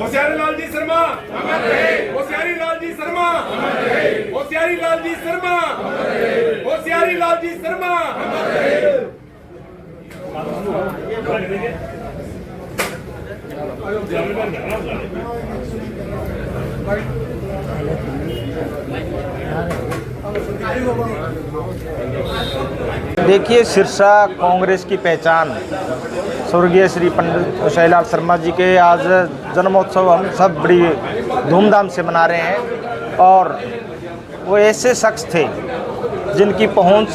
होशियारी लाल जी शर्मा, होशियारी लाल जी शर्मा, होशियारी लाल जी शर्मा, होशियारी लाल जी शर्मा। देखिए, सिरसा कांग्रेस की पहचान स्वर्गीय श्री पंडित शैलाल शर्मा जी के आज जन्मोत्सव हम सब बड़ी धूमधाम से मना रहे हैं। और वो ऐसे शख्स थे जिनकी पहुंच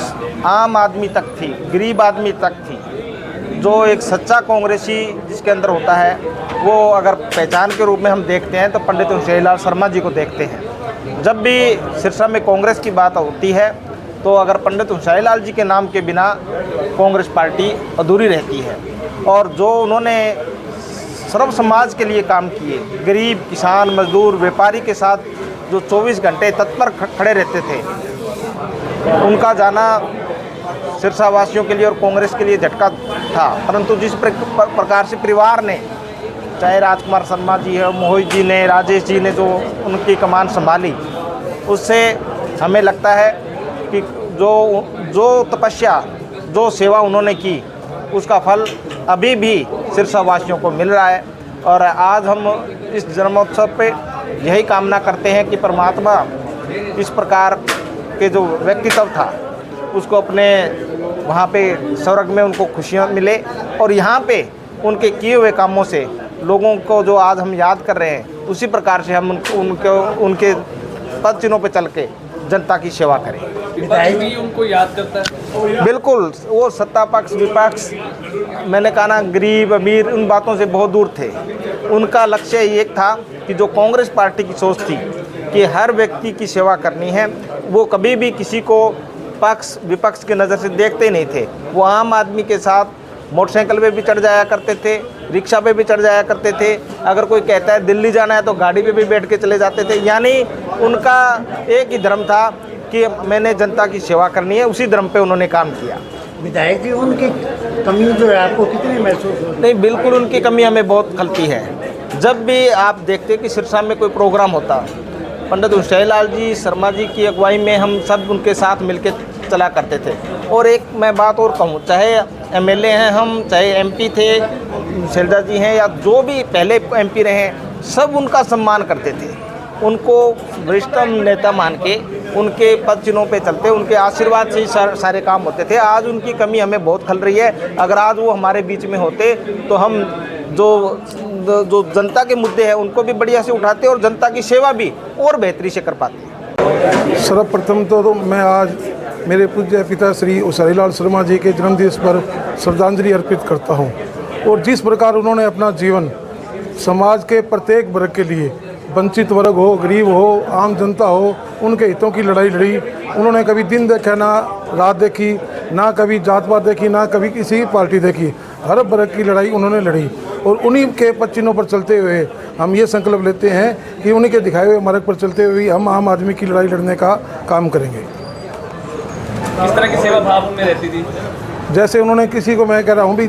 आम आदमी तक थी, गरीब आदमी तक थी। जो एक सच्चा कांग्रेसी जिसके अंदर होता है, वो अगर पहचान के रूप में हम देखते हैं तो पंडित शैलाल शर्मा जी को देखते हैं। जब भी सिरसा में कांग्रेस की बात होती है तो अगर पंडित शैलाल जी के नाम के बिना कांग्रेस पार्टी अधूरी रहती है। और जो उन्होंने सर्व समाज के लिए काम किए, गरीब, किसान, मजदूर, व्यापारी के साथ जो 24 घंटे तत्पर खड़े रहते थे, उनका जाना सिरसा वासियों के लिए और कांग्रेस के लिए झटका था। परंतु जिस प्रकार से परिवार ने, चाहे राजकुमार शर्मा जी है, मोहित जी ने, राजेश जी ने जो उनकी कमान संभाली, उससे हमें लगता है कि जो तपस्या, जो सेवा उन्होंने की, उसका फल अभी भी सिरसा वासियों को मिल रहा है। और आज हम इस जन्मोत्सव पे यही कामना करते हैं कि परमात्मा इस प्रकार के जो व्यक्तित्व था उसको अपने वहाँ पे स्वर्ग में उनको खुशियाँ मिले। और यहाँ पे उनके किए हुए कामों से लोगों को जो आज हम याद कर रहे हैं, उसी प्रकार से हम उनके पद चिन्हों पे चल के जनता की सेवा करें। विधायक भी उनको याद करता है। बिल्कुल, वो सत्ता पक्ष विपक्ष, मैंने कहा ना, गरीब अमीर, उन बातों से बहुत दूर थे। उनका लक्ष्य एक था कि जो कांग्रेस पार्टी की सोच थी कि हर व्यक्ति की सेवा करनी है, वो कभी भी किसी को पक्ष विपक्ष की नज़र से देखते नहीं थे। वो आम आदमी के साथ मोटरसाइकिल पे भी चढ़ जाया करते थे, रिक्शा पे भी चढ़ जाया करते थे। अगर कोई कहता है दिल्ली जाना है तो गाड़ी पे भी बैठ के चले जाते थे। यानी उनका एक ही धर्म था कि मैंने जनता की सेवा करनी है, उसी धर्म पे उन्होंने काम किया। विधायक जी, उनकी कमी जो है आपको कितनी महसूस होती है? नहीं, बिल्कुल उनकी कमी हमें बहुत खलती है। जब भी आप देखते हैं कि सिरसा में कोई प्रोग्राम होता, पंडित हुसैनलाल जी शर्मा जी की अगुवाई में हम सब उनके साथ मिलकर चला करते थे। और एक मैं बात और कहूँ, चाहे एमएलए हैं हम, चाहे एमपी थे शैलजा जी हैं, या जो भी पहले एमपी रहे हैं, सब उनका सम्मान करते थे। उनको वरिष्ठतम नेता मान के उनके पद चिन्हों पे चलते, उनके आशीर्वाद से ही सारे काम होते थे। आज उनकी कमी हमें बहुत खल रही है। अगर आज वो हमारे बीच में होते तो हम जो जनता के मुद्दे हैं उनको भी बढ़िया से उठाते और जनता की सेवा भी और बेहतरी से कर पाते। सर्वप्रथम तो मैं आज मेरे पूज्य पिता श्री हुसैनलाल शर्मा जी के जन्मदिवस पर श्रद्धांजलि अर्पित करता हूं। और जिस प्रकार उन्होंने अपना जीवन समाज के प्रत्येक वर्ग के लिए, वंचित वर्ग हो, गरीब हो, आम जनता हो, उनके हितों की लड़ाई लड़ी। उन्होंने कभी दिन देखा ना रात देखी, ना कभी जात पात देखी, ना कभी किसी पार्टी देखी। हर वर्ग की लड़ाई उन्होंने लड़ी और उन्हीं के पद चिन्हों पर चलते हुए हम ये संकल्प लेते हैं कि उन्हीं के दिखाए हुए मार्ग पर चलते हुए हम आम आदमी की लड़ाई लड़ने का काम करेंगे। किस तरह की सेवा भाव उनमें रहती थी? जैसे उन्होंने किसी को, मैं कह रहा हूँ भी,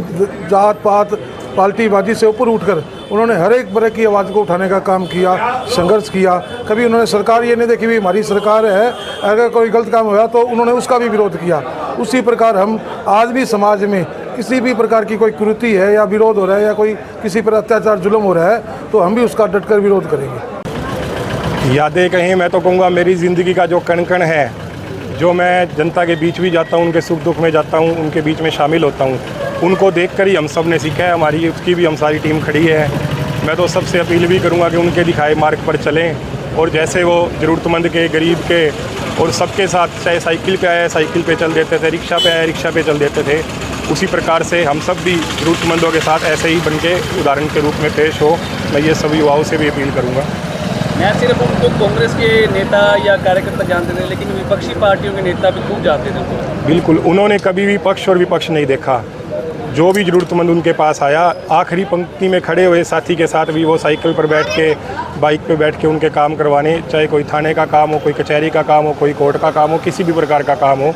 जात पात पार्टीबाजी से ऊपर उठकर उन्होंने हर एक वर्ग की आवाज़ को उठाने का काम किया, संघर्ष किया। कभी उन्होंने सरकार ये नहीं देखी भी हमारी सरकार है, अगर कोई गलत काम हुआ तो उन्होंने उसका भी विरोध किया। उसी प्रकार हम आज भी समाज में किसी भी प्रकार की कोई कुरीति है या विरोध हो रहा है या कोई किसी पर अत्याचार जुल्म हो रहा है तो हम भी उसका डटकर विरोध करेंगे। यादें कहीं, मैं तो कहूँगा मेरी ज़िंदगी का जो कण कण है, जो मैं जनता के बीच भी जाता हूँ, उनके सुख दुख में जाता हूँ, उनके बीच में शामिल होता हूँ, उनको देखकर ही हम सब ने सीखा है। हमारी उसकी भी हम सारी टीम खड़ी है। मैं तो सबसे अपील भी करूँगा कि उनके दिखाए मार्ग पर चलें और जैसे वो ज़रूरतमंद के, गरीब के और सबके साथ, चाहे साइकिल पे आए साइकिल पे चल देते थे, रिक्शा पे आए रिक्शा पे चल देते थे, उसी प्रकार से हम सब भी ज़रूरतमंदों के साथ ऐसे ही बन के उदाहरण के रूप में पेश हो। मैं ये सभी युवाओं से भी अपील करूँगा। मैं सिर्फ उनको कांग्रेस के नेता या कार्यकर्ता जानते थे, लेकिन विपक्षी पार्टियों के नेता भी खूब जानते थे। बिल्कुल, उन्होंने कभी भी पक्ष और विपक्ष नहीं देखा। जो भी ज़रूरतमंद उनके पास आया, आखिरी पंक्ति में खड़े हुए साथी के साथ भी वो साइकिल पर बैठ के, बाइक पे बैठ के उनके काम करवाने, चाहे कोई थाने का काम हो, कोई कचहरी का काम हो, कोई कोर्ट का काम हो, किसी भी प्रकार का काम हो,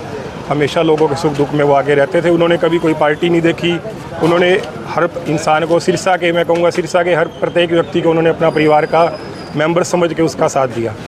हमेशा लोगों के सुख दुख में वो आगे रहते थे। उन्होंने कभी कोई पार्टी नहीं देखी। उन्होंने हर इंसान को, सिरसा के, मैं कहूँगा सिरसा के हर प्रत्येक व्यक्ति को उन्होंने अपना परिवार का मेंबर समझ के उसका साथ दिया।